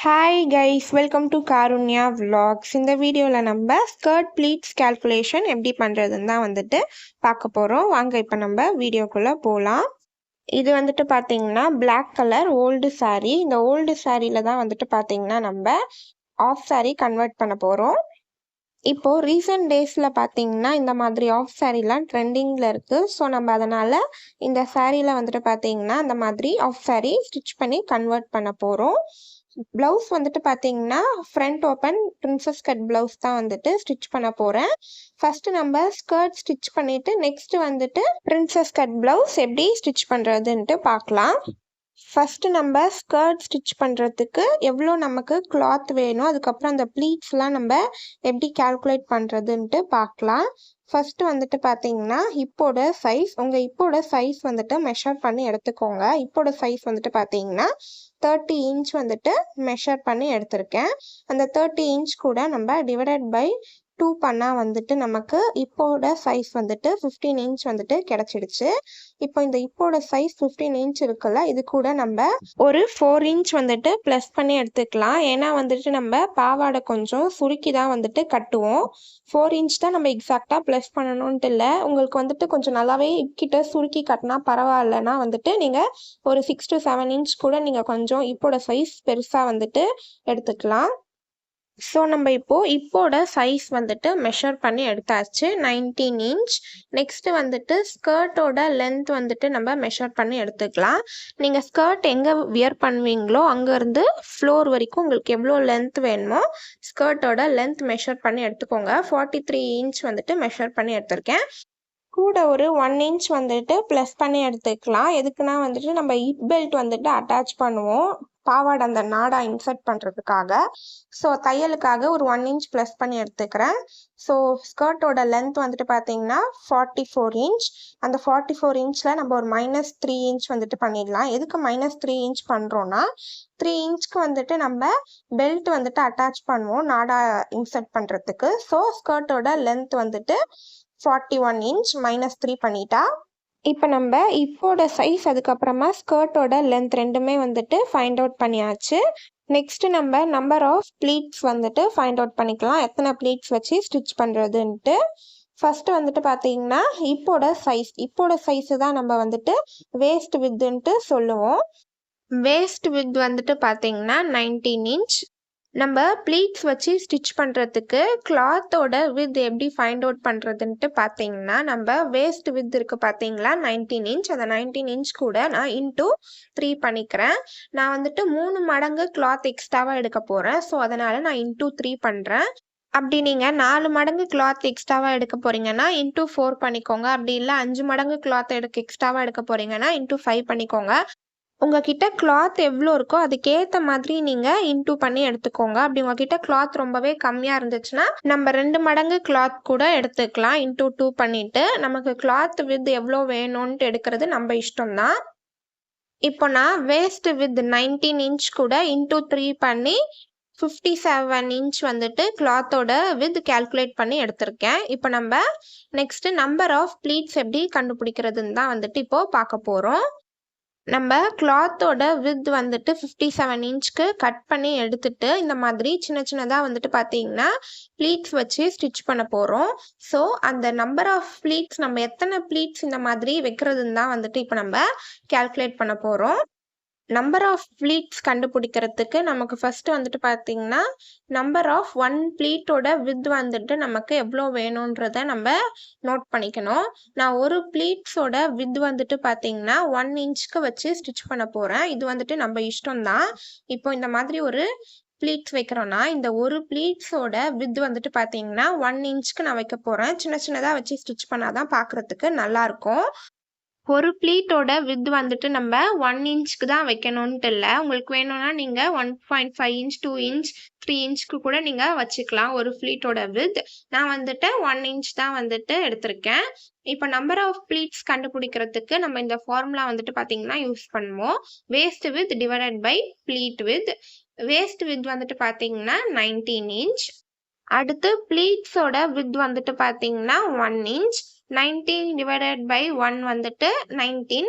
Hi guys, welcome to Karunya vlogs. இந்த வீடியோவில் நம்ம ஸ்கர்ட் ப்ளீட்ஸ் கேல்குலேஷன் எப்படி பண்ணுறதுன்னு தான் பார்க்க போகிறோம். வாங்க இப்போ நம்ம வீடியோக்குள்ளே போகலாம். இது பார்த்தீங்கன்னா Black கலர் ஓல்டு saree. இந்த ஓல்டு சாரியில் தான் பார்த்தீங்கன்னா நம்ம ஆஃப் saree கன்வெர்ட் பண்ண போகிறோம். இப்போது ரீசெண்ட் டேஸில் பார்த்தீங்கன்னா இந்த மாதிரி ஆஃப் சாரீலாம் ட்ரெண்டிங்கில் இருக்குது. ஸோ நம்ம அதனால் இந்த சாரியில் பார்த்தீங்கன்னா அந்த மாதிரி ஆஃப் saree ஸ்டிச் பண்ணி கன்வெர்ட் பண்ண போகிறோம். ப்ளவுஸ் பார்த்தீங்கன்னா front open princess cut blouse தான் ஸ்டிச் பண்ண போகிறேன். ஃபஸ்ட்டு நம்ம ஸ்கர்ட் ஸ்டிச் பண்ணிவிட்டு நெக்ஸ்ட்டு பிரின்சஸ் கட் ப்ளவுஸ் எப்படி ஸ்டிச் பண்ணுறதுன்ட்டு பார்க்கலாம். ஃபஸ்ட்டு நம்ம ஸ்கர்ட் ஸ்டிச் பண்ணுறதுக்கு எவ்வளோ நமக்கு கிளாத் வேணும், அதுக்கப்புறம் அந்த ப்ளீட்ஸ்லாம் நம்ம எப்படி கால்குலேட் பண்ணுறதுன்ட்டு பார்க்கலாம். ஃபஸ்ட்டு பார்த்தீங்கன்னா ஹிப்போட சைஸ், உங்கள் ஹிப்போட சைஸ் மெஷர் பண்ணி எடுத்துக்கோங்க. ஹிப்போட சைஸ் பார்த்தீங்கன்னா 30 இன்ச் மெஷர் பண்ணி எடுத்திருக்கேன். அந்த 30 இன்ச் கூட நம்ம டிவைடட் பை 2 பண்ணால் நமக்கு இப்போட சைஸ் 15 இன்ச் கிடச்சிடுச்சு. இப்போ இந்த இப்போட சைஸ் 15 இன்ச் இருக்குல்ல, இது கூட நம்ம ஒரு 4 இன்ச் ப்ளஸ் பண்ணி எடுத்துக்கலாம். ஏன்னா நம்ம பாவாடை கொஞ்சம் சுருக்கி தான் கட்டுவோம். 4 இன்ச் தான் நம்ம எக்ஸாக்டாக ப்ளஸ் பண்ணணுன்ட்டு இல்லை. உங்களுக்கு கொஞ்சம் நல்லாவே கிட்ட சுருக்கி கட்டினா பரவாயில்லன்னா நீங்கள் ஒரு 6 to 7 இன்ச் கூட நீங்கள் கொஞ்சம் இப்போட சைஸ் பெருசாக எடுத்துக்கலாம். ஸோ நம்ம இப்போட சைஸ் மெஷர் பண்ணி எடுத்தாச்சு 19 இன்ச். நெக்ஸ்ட்டு ஸ்கர்ட்டோட லென்த் நம்ம மெஷர் பண்ணி எடுத்துக்கலாம். நீங்கள் ஸ்கர்ட் எங்கே வியர் பண்ணுவீங்களோ அங்கேருந்து ஃப்ளோர் வரைக்கும் உங்களுக்கு எவ்வளோ லென்த் வேணுமோ ஸ்கர்ட்டோட லென்த் மெஷர் பண்ணி எடுத்துக்கோங்க. 43 இன்ச் மெஷர் பண்ணி எடுத்திருக்கேன். கூட ஒரு 1 இன்ச் ப்ளஸ் பண்ணி எடுத்துக்கலாம். எதுக்குன்னா நம்ம ஹிப் பெல்ட் அட்டாச் பண்ணுவோம் பாவாடை அந்த நாடா இன்சர்ட் பண்ணுறதுக்காக. ஸோ தையலுக்காக ஒரு 1 இன்ச் ப்ளஸ் பண்ணி எடுத்துக்கிறேன். ஸோ ஸ்கர்ட்டோட லென்த் பார்த்தீங்கன்னா 44 இன்ச். அந்த 44 இன்ச்சில் நம்ம ஒரு -3 இன்ச் பண்ணிடலாம். எதுக்கு -3 இன்ச் பண்ணுறோன்னா 3 இன்ச்சுக்கு நம்ம பெல்ட் அட்டாச் பண்ணுவோம் நாடா இன்சர்ட் பண்ணுறதுக்கு. ஸோ ஸ்கர்ட்டோட லென்த் 41 இன்ச் -3 பண்ணிட்டா. இப்போ நம்ம இப்போட சைஸ் அதுக்கப்புறமா ஸ்கர்ட்டோட லென்த் ரெண்டுமே ஃபைண்ட் அவுட் பண்ணியாச்சு. நெக்ஸ்ட் நம்ம number of pleats find out பண்ணிக்கலாம், எத்தனை ப்ளீட்ஸ் வச்சு ஸ்டிச் பண்ணுறதுன்ட்டு. ஃபஸ்ட்டு பார்த்தீங்கன்னா இப்போட சைஸு தான் நம்ம வேஸ்ட் வித்துன்ட்டு சொல்லுவோம். வேஸ்ட் வித் பார்த்தீங்கன்னா 19 இன்ச். நம்ம ப்ளீட்ஸ் வச்சு ஸ்டிச் பண்ணுறதுக்கு கிளாத்தோட வித் எப்படி ஃபைண்ட் அவுட் பண்ணுறதுன்ட்டு பார்த்தீங்கன்னா நம்ம வேஸ்ட் வித் இருக்குது பார்த்தீங்களா 19 இன்ச். அந்த 19 இன்ச் கூட நான் இன்ட்டு 3 பண்ணிக்கிறேன். நான் 3 மடங்கு கிளாத் எக்ஸ்ட்ராவாக எடுக்க போகிறேன். ஸோ அதனால் நான் இன்ட்டு 3 பண்ணுறேன். அப்படி நீங்கள் 4 மடங்கு கிளாத் எக்ஸ்ட்ராவாக எடுக்க போகிறீங்கன்னா இன்ட்டு 4 பண்ணிக்கோங்க. அப்படி இல்லை 5 மடங்கு கிளாத் எக்ஸ்ட்ராவாக எடுக்க போகிறீங்கன்னா இன்ட்டு 5 பண்ணிக்கோங்க. உங்ககிட்ட கிளாத் எவ்வளோ இருக்கோ அதுக்கேற்ற மாதிரி நீங்கள் இன்டூ பண்ணி எடுத்துக்கோங்க. அப்படி உங்ககிட்ட கிளாத் ரொம்பவே கம்மியாக இருந்துச்சுன்னா நம்ம 2 மடங்கு கிளாத் கூட எடுத்துக்கலாம். இன்டூ 2 பண்ணிவிட்டு நமக்கு கிளாத் வித் எவ்வளோ வேணும்ன்ட்டு எடுக்கிறது நம்ம இஷ்டம்தான். இப்போ நான் வேஸ்ட் வித் 19 இன்ச் கூட இன்டூ 3 பண்ணி 57 இன்ச் கிளாத்தோட வித் கால்குலேட் பண்ணி எடுத்திருக்கேன். இப்போ நம்ம நெக்ஸ்ட் நம்பர் ஆஃப் ப்ளீட்ஸ் எப்படி கண்டுபிடிக்கிறதுன்னு தான் இப்போ பார்க்க போகிறோம். நம்ம கிளாத்தோட வித் 57 இன்ச்சுக்கு கட் பண்ணி எடுத்துட்டு இந்த மாதிரி சின்ன சின்னதாக பார்த்தீங்கன்னா ப்ளீட்ஸ் வச்சு ஸ்டிச் பண்ண போகிறோம். ஸோ அந்த நம்பர் ஆஃப் ப்ளீட்ஸ் நம்ம எத்தனை ப்ளீட்ஸ் இந்த மாதிரி வைக்கிறதுன்னு தான் இப்போ நம்ம கால்குலேட் பண்ண போகிறோம். நம்பர் ஆஃப் ப்ளீட்ஸ் கண்டுபிடிக்கிறதுக்கு நமக்கு ஃபஸ்ட்டு பார்த்தீங்கன்னா நம்பர் ஆஃப் 1 ப்ளீட்டோட வித் நமக்கு எவ்வளோ வேணுன்றத நம்ம நோட் பண்ணிக்கணும். நான் ஒரு ப்ளீட்ஸோட வித் பார்த்தீங்கன்னா 1 இன்ச்சுக்கு வச்சு ஸ்டிச் பண்ண போகிறேன். இது நம்ம இஷ்டம்தான். இப்போ இந்த மாதிரி ஒரு ப்ளீட்ஸ் வைக்கிறோன்னா இந்த ஒரு ப்ளீட்ஸோட வித் பார்த்தீங்கன்னா 1 இன்ச்சுக்கு நான் வைக்க போகிறேன். சின்ன சின்னதாக வச்சு ஸ்டிச் பண்ணாதான் பார்க்குறதுக்கு நல்லாயிருக்கும். ஒரு ப்ளீட்டோட வித் நம்ம 1 இன்ச்சுக்கு தான் வைக்கணுன்ட்டு இல்லை. உங்களுக்கு வேணும்னா நீங்கள் 1.5 இன்ச் 2 இன்ச் 3 இன்ச்சுக்கு கூட நீங்கள் வச்சுக்கலாம் ஒரு ப்ளீட்டோட வித். நான் 1 இன்ச் தான் எடுத்திருக்கேன். இப்போ நம்பர் ஆஃப் ப்ளீட்ஸ் கண்டுபிடிக்கிறதுக்கு நம்ம இந்த ஃபார்முலா பார்த்தீங்கன்னா யூஸ் பண்ணுவோம். Waist width divided by pleat width. Waist width பார்த்தீங்கன்னா 19 இன்ச். அடுத்து ப்ளீட்ஸோட வித் பார்த்தீங்கன்னா 1 இன்ச். 19 divided by 1 19.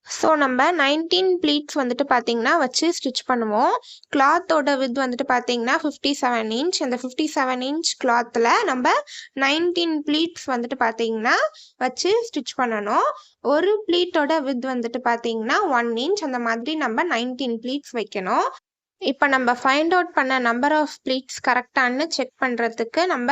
ஸோ நம்ம 19 ப்ளீட்ஸ் வந்துட்டு பார்த்தீங்கன்னா வச்சு ஸ்டிச் பண்ணுவோம். கிளாத்தோட வித் வந்துட்டு பார்த்தீங்கன்னா 57 இன்ச். அந்த 57 இன்ச் கிளாத்தில் நம்ம 19 ப்ளீட்ஸ் வந்துட்டு பார்த்தீங்கன்னா வச்சு ஸ்டிச் பண்ணணும். ஒரு ப்ளீட்டோட வித் வந்துட்டு பார்த்தீங்கன்னா 1 இன்ச். அந்த மாதிரி நம்ம 19 ப்ளீட்ஸ் வைக்கணும். இப்போ நம்ம ஃபைண்ட் அவுட் பண்ண நம்பர் ஆஃப் ப்ளீட்ஸ் கரெக்டானு செக் பண்ணுறதுக்கு நம்ம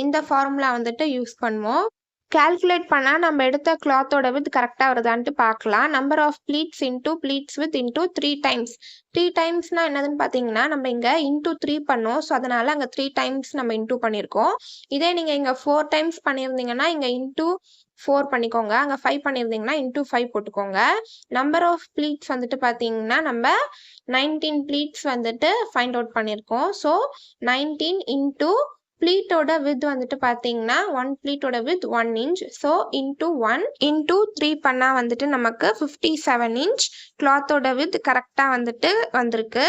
இந்த ஃபார்முலா வந்துட்டு யூஸ் பண்ணுவோம். கால்குலேட் பண்ணால் நம்ம எடுத்த கிளாத்தோட வித் கரெக்டாக வருதான்ட்டு பார்க்கலாம். Number of pleats into pleats width into 3 times. 3 டைம்ஸ்னா என்னதுன்னு பார்த்தீங்கன்னா நம்ம இங்கே இன்டூ 3 பண்ணோம். ஸோ அதனால அங்கே 3 டைம்ஸ் நம்ம இன்டூ பண்ணியிருக்கோம். இதே நீங்கள் இங்கே 4 டைம்ஸ் பண்ணியிருந்தீங்கன்னா இங்கே இன்டூ 4 பண்ணிக்கோங்க. அங்கே 5 பண்ணியிருந்தீங்கன்னா இன்டூ 5 போட்டுக்கோங்க. நம்பர் ஆஃப் ப்ளீட்ஸ் வந்துட்டு பார்த்தீங்கன்னா நம்ம 19 ப்ளீட்ஸ் வந்துட்டு ஃபைண்ட் அவுட் பண்ணியிருக்கோம். ஸோ 19 இன்டூ ப்ளீட்டோட வித் வந்துட்டு பார்த்தீங்கன்னா 1 ப்ளீட்டோட width 1 inch. So into 1 into 3 பண்ணால் வந்துட்டு நமக்கு 57 இன்ச் கிளாத்தோட வித் கரெக்டாக வந்துட்டு வந்திருக்கு.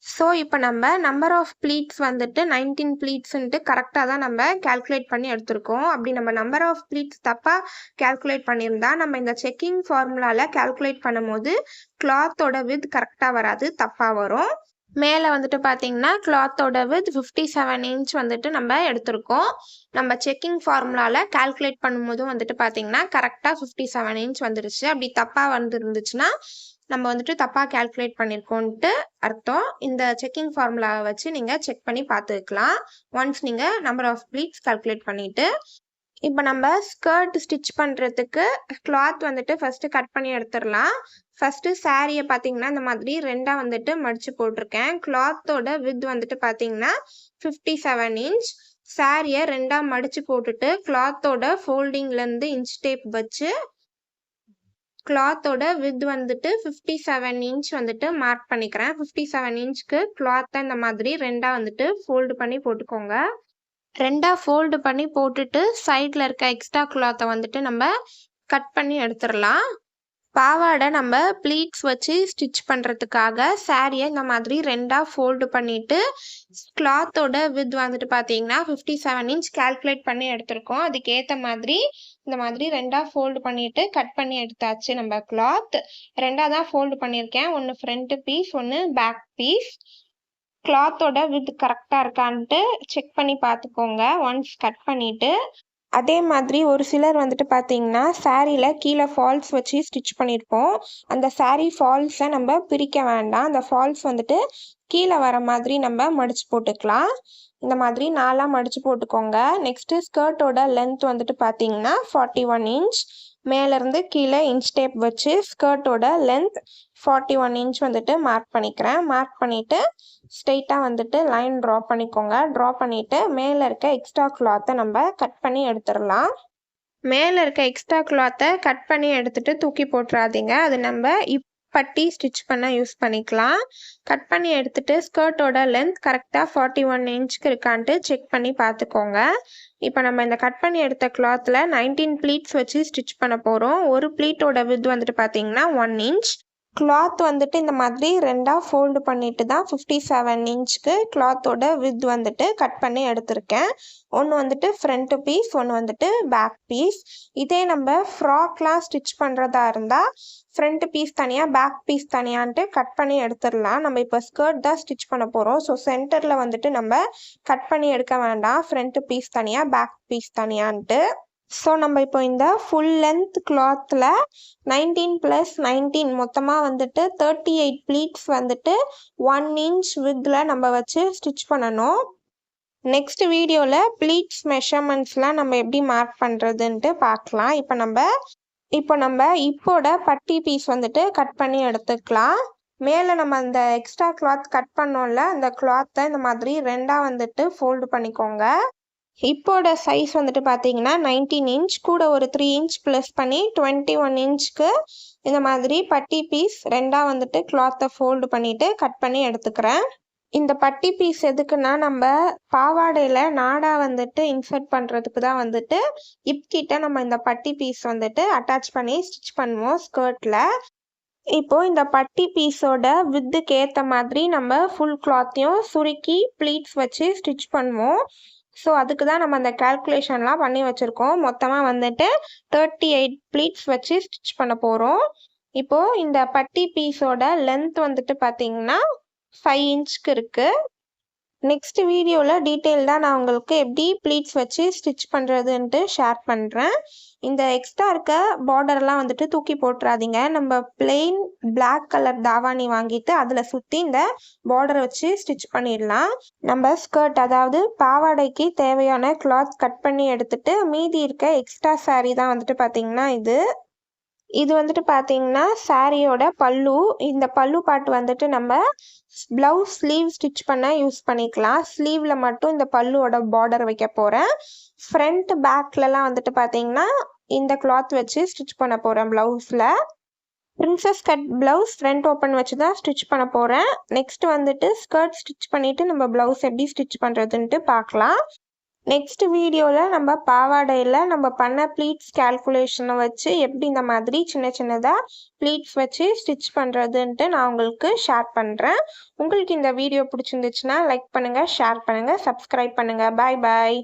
ஸோ இப்போ நம்ம நம்பர் ஆஃப் ப்ளீட்ஸ் வந்துட்டு 19 ப்ளீட்ஸ்ன்ட்டு கரெக்டாக தான் நம்ம கால்குலேட் பண்ணி எடுத்திருக்கோம். அப்படி நம்ம நம்பர் ஆஃப் ப்ளீட்ஸ் தப்பாக கால்குலேட் பண்ணியிருந்தா நம்ம இந்த செக்கிங் ஃபார்முலாவில் கால்குலேட் பண்ணும்போது கிளாத்தோட வித் கரெக்டாக வராது, தப்பாக வரும். மேலே வந்துட்டு பார்த்தீங்கன்னா கிளாத்தோட வித் 57 இன்ச் வந்துட்டு நம்ம எடுத்திருக்கோம். நம்ம செக்கிங் ஃபார்முலாவில் கால்குலேட் பண்ணும்போதும் வந்துட்டு பார்த்தீங்கன்னா கரெக்டாக 57 இன்ச் வந்துருச்சு. அப்படி தப்பாக வந்துருந்துச்சுன்னா நம்ம வந்துட்டு தப்பாக கால்குலேட் பண்ணியிருக்கோன்ட்டு அர்த்தம். இந்த செக்கிங் ஃபார்முலாவை வச்சு நீங்கள் செக் பண்ணி பார்த்துக்கலாம் ஒன்ஸ் நீங்கள் நம்பர் ஆஃப் ப்ளீட்ஸ் கால்குலேட் பண்ணிவிட்டு. இப்போ நம்ம ஸ்கர்ட் ஸ்டிச் பண்ணுறதுக்கு கிளாத் வந்துட்டு ஃபஸ்ட்டு கட் பண்ணி எடுத்துடலாம். ஃபஸ்ட்டு சாரியை பார்த்தீங்கன்னா இந்த மாதிரி ரெண்டாக வந்துட்டு மடித்து போட்டிருக்கேன். கிளாத்தோட வித் வந்துட்டு பார்த்தீங்கன்னா 57 இன்ச். சாரியை ரெண்டாக மடித்து போட்டுட்டு கிளாத்தோட ஃபோல்டிங்லேருந்து இன்ச் டேப் வச்சு கிளாத்தோட வித் வந்துட்டு 57 இன்ச் வந்துட்டு மார்க் பண்ணிக்கிறேன். 57 இன்ச்சுக்கு கிளாத்தை இந்த மாதிரி ரெண்டாக வந்துட்டு ஃபோல்டு பண்ணி போட்டுக்கோங்க. ரெண்டாக ஃபோல்டு பண்ணி போட்டுட்டு சைடில் இருக்க எக்ஸ்ட்ரா கிளாத்தை வந்துட்டு நம்ம கட் பண்ணி எடுத்துடலாம். பாவாடை நம்ம ப்ளீட்ஸ் வச்சு ஸ்டிச் பண்ணுறதுக்காக சாரியை இந்த மாதிரி ரெண்டாக ஃபோல்டு பண்ணிவிட்டு கிளாத்தோட வித் வந்துட்டு பார்த்தீங்கன்னா 57 இன்ச் கால்குலேட் பண்ணி எடுத்திருக்கோம். அதுக்கேற்ற மாதிரி இந்த மாதிரி ரெண்டாக ஃபோல்டு பண்ணிவிட்டு கட் பண்ணி எடுத்தாச்சு. நம்ம கிளாத் ரெண்டாக தான் ஃபோல்டு பண்ணியிருக்கேன். ஒன்று ஃப்ரண்ட் பீஸ், ஒன்று பேக் பீஸ். கிளாத்தோட வித் கரெக்டாக இருக்கான்ட்டு செக் பண்ணி பார்த்துக்கோங்க ஒன்ஸ் கட் பண்ணிவிட்டு. அதே மாதிரி ஒரு சிலர் வந்துட்டு பார்த்தீங்கன்னா சாரியில் கீழே ஃபால்ஸ் வச்சு ஸ்டிச் பண்ணியிருப்போம். அந்த சாரீ ஃபால்ஸை நம்ம பிரிக்க வேண்டாம். அந்த ஃபால்ஸ் வந்துட்டு கீழே வர மாதிரி நம்ம மடித்து போட்டுக்கலாம். இந்த மாதிரி 4ஆக மடித்து போட்டுக்கோங்க. நெக்ஸ்ட்டு ஸ்கர்ட்டோட லென்த் வந்துட்டு பார்த்தீங்கன்னா 41 இன்ச். மேலேருந்து கீழே இன்ச் டேப் வச்சு ஸ்கர்ட்டோட லென்த் 41 இன்ச் வந்துட்டு மார்க் பண்ணிக்கிறேன். மார்க் பண்ணிவிட்டு ஸ்ட்ரெயிட்டாக வந்துட்டு லைன் ட்ரா பண்ணிக்கோங்க. ட்ரா பண்ணிவிட்டு மேலே இருக்க எக்ஸ்ட்ரா கிளாத்தை நம்ம கட் பண்ணி எடுத்துடலாம். மேலே இருக்க எக்ஸ்ட்ரா கிளாத்தை கட் பண்ணி எடுத்துகிட்டு தூக்கி போட்டுறாதீங்க. அது நம்ம பட்டி ஸ்டிச் பண்ண யூஸ் பண்ணிக்கலாம். கட் பண்ணி எடுத்துகிட்டு ஸ்கர்ட்டோட லென்த் கரெக்டாக 41 இன்ச்சுக்கு இருக்கான்ட்டு செக் பண்ணி பார்த்துக்கோங்க. இப்போ நம்ம இந்த கட் பண்ணி எடுத்த கிளாத்தில் 19 ப்ளீட்ஸ் வச்சு ஸ்டிச் பண்ண போகிறோம். ஒரு ப்ளீட்டோட வித் வந்துட்டு பார்த்தீங்கன்னா 1 இன்ச். கிளாத் வந்துட்டு இந்த மாதிரி ரெண்டாக ஃபோல்டு பண்ணிட்டு தான் 57 இன்ச்சுக்கு கிளாத்தோட வித் வந்துட்டு கட் பண்ணி எடுத்திருக்கேன். ஒன்று வந்துட்டு ஃப்ரண்ட் பீஸ், ஒன்று வந்துட்டு பேக் பீஸ். இதே நம்ம ஃப்ராக்லாம் ஸ்டிச் பண்ணுறதா இருந்தால் ஃப்ரண்ட் பீஸ் தனியாக, பேக் பீஸ் தனியான்ட்டு கட் பண்ணி எடுத்துடலாம். நம்ம இப்போ ஸ்கர்ட் தான் ஸ்டிச் பண்ண போகிறோம். ஸோ சென்டரில் வந்துட்டு நம்ம கட் பண்ணி எடுக்க வேண்டாம். ஃப்ரண்ட் பீஸ் தனியாக, பேக் பீஸ் தனியான்ட்டு. ஸோ நம்ம இப்போ இந்த ஃபுல் லென்த் கிளாத்தில் 19 + 19 மொத்தமாக வந்துட்டு 38 ப்ளீட்ஸ் வந்துட்டு 1 இன்ச் வித்தில் நம்ம வச்சு ஸ்டிச் பண்ணணும். நெக்ஸ்ட் வீடியோவில் ப்ளீட்ஸ் மெஷர்மெண்ட்ஸ்லாம் நம்ம எப்படி மார்க் பண்ணுறதுன்ட்டு பார்க்கலாம். இப்போ நம்ம இப்போட பட்டி பீஸ் வந்துட்டு கட் பண்ணி எடுத்துக்கலாம். மேலே நம்ம அந்த எக்ஸ்ட்ரா கிளாத் கட் பண்ணோம்ல, அந்த கிளாத்தை இந்த மாதிரி ரெண்டாக வந்துட்டு ஃபோல்டு பண்ணிக்கோங்க. இப்போட சைஸ் வந்துட்டு பார்த்தீங்கன்னா 19 இன்ச். கூட ஒரு 3 இன்ச் ப்ளஸ் பண்ணி 21 இன்ச்சுக்கு இந்த மாதிரி பட்டி பீஸ் ரெண்டாக வந்துட்டு கிளாத்தை ஃபோல்டு பண்ணிவிட்டு கட் பண்ணி எடுத்துக்கிறேன். இந்த பட்டி பீஸ் எதுக்குன்னா நம்ம பாவாடையில் நாடா வந்துட்டு இன்சர்ட் பண்ணுறதுக்கு தான் வந்துட்டு இப்கிட்ட நம்ம இந்த பட்டி பீஸ் வந்துட்டு அட்டாச் பண்ணி ஸ்டிச் பண்ணுவோம் ஸ்கர்ட்டில். இப்போது இந்த பட்டி பீஸோட வித்துக்கு ஏற்ற மாதிரி நம்ம ஃபுல் கிளாத்தையும் சுருக்கி ப்ளீட்ஸ் வச்சு ஸ்டிச் பண்ணுவோம். ஸோ அதுக்கு தான் நம்ம அந்த கால்குலேஷன்லாம் பண்ணி வச்சுருக்கோம். மொத்தமாக வந்துட்டு 38 ப்ளீட்ஸ் வச்சு ஸ்டிச் பண்ண போகிறோம். இப்போது இந்த பட்டி பீஸோட லென்த் வந்துட்டு பார்த்தீங்கன்னா 5 இன்ச்சுக்கு இருக்குது. நெக்ஸ்ட் வீடியோவில் டீட்டெயில்டாக நான் உங்களுக்கு எப்படி ப்ளீட்ஸ் வச்சு ஸ்டிச் பண்ணுறதுன்ட்டு ஷேர் பண்ணுறேன். இந்த எக்ஸ்ட்ரா இருக்க பார்டர்லாம் வந்துட்டு தூக்கி போட்டுறாதீங்க. நம்ம பிளெயின் பிளாக் கலர் தாவாணி வாங்கிட்டு அதில் சுற்றி இந்த பார்டரை வச்சு ஸ்டிச் பண்ணிடலாம். நம்ம ஸ்கர்ட் அதாவது பாவாடைக்கு தேவையான கிளாத் கட் பண்ணி எடுத்துட்டு மீதி இருக்க எக்ஸ்ட்ரா சாரீ தான் வந்துட்டு பார்த்தீங்கன்னா இது வந்துட்டு பார்த்தீங்கன்னா சாரியோட பல்லு. இந்த பல்லு பாட்டு வந்துட்டு நம்ம ப்ளவுஸ் ஸ்லீவ் ஸ்டிச் பண்ண யூஸ் பண்ணிக்கலாம். ஸ்லீவில் மட்டும் இந்த பல்லுவோட பார்டர் வைக்க போகிறேன். ஃப்ரண்ட் பேக்லலாம் வந்துட்டு பார்த்தீங்கன்னா இந்த கிளாத் வச்சு ஸ்டிச் பண்ண போகிறேன். ப்ளவுஸில் princess cut blouse front open வச்சு தான் ஸ்டிச் பண்ண போகிறேன். நெக்ஸ்ட் வந்துட்டு ஸ்கர்ட் ஸ்டிச் பண்ணிவிட்டு நம்ம ப்ளவுஸ் எப்படி ஸ்டிச் பண்ணுறதுன்ட்டு பார்க்கலாம். நெக்ஸ்ட் வீடியோவில் நம்ம பாவாடையில் நம்ம பண்ண ப்ளீட்ஸ் கேல்குலேஷனை வச்சு எப்படி இந்த மாதிரி சின்ன சின்னதாக ப்ளீட்ஸ் வச்சு ஸ்டிச் பண்ணுறதுன்ட்டு நான் உங்களுக்கு ஷேர் பண்ணுறேன். உங்களுக்கு இந்த வீடியோ பிடிச்சிருந்துச்சுன்னா லைக் பண்ணுங்கள், ஷேர் பண்ணுங்கள், சப்ஸ்கிரைப் பண்ணுங்கள். பாய் பாய்.